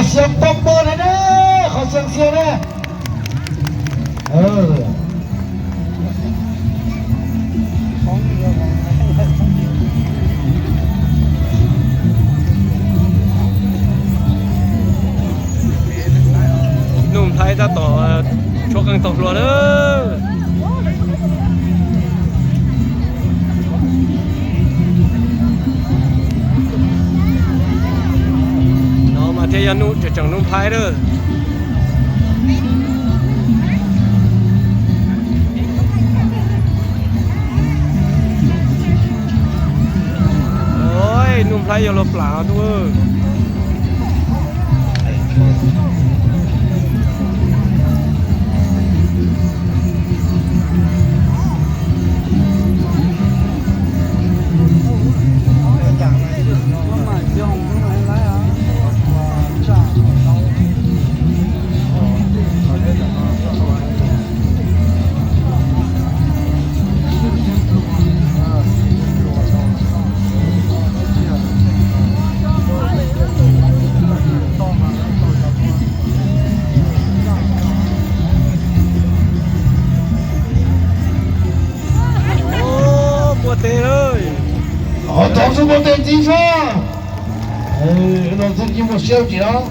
เสียงปรบมือหน่อยนะขอเสียงนะหนุ่มไทยจะต่อชกกันตกรัวเลยน้องมาเทียนุจะจังนุ่มไทยเด้อโอ้ยนุ่มไทยอย่าลบเปล่าด้วย总是我的机车，老子给我小姐啊！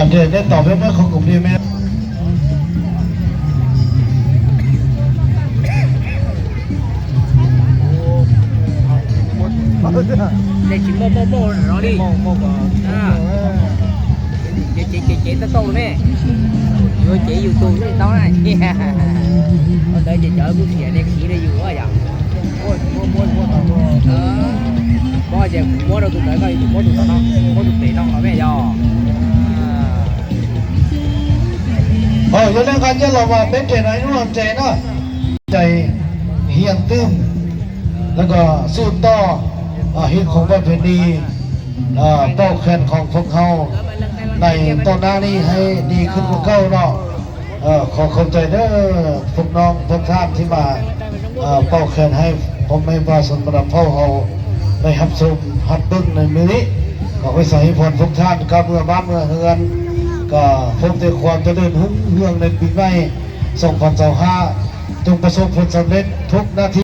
เดี๋ยวตอบเมื่อของกลุ่มดีไหมđể chỉ mô nó đi chị tao tô nè rồi chị dù tôi với tao này ở đây chị chở bút xịa đây chỉ đây dù quá vậy có gì mua đâu tụi tới coi mua tụi tao mua tụi tỷ đâu nó về giờ cho nênกันจะเราว่าเป็นใจไหนนู้นใจเนาะใจเฮียงตื้มแล้วก็สู้ต่อฮิตของประเพณีเป้าแขนของพวกเขาในตอนหน้านี้ให้ดีขึ้นกว่าเก่าเนาะขอเข้าใจเด้อพวกน้องพวกท่านที่มาเป้าแขนให้ผมไม่ว่าสมบัติเผ่าเขาในฮับซุมฮับบึ้งในมือนี้ก็ไปใส่พรพวกท่านกับเมื่อบ้านเมื่อเฮือนก็พบแต่ความเจริญรุ่งเรืองในปีใหม่2025จงประสบผลสำเร็จทุกนาที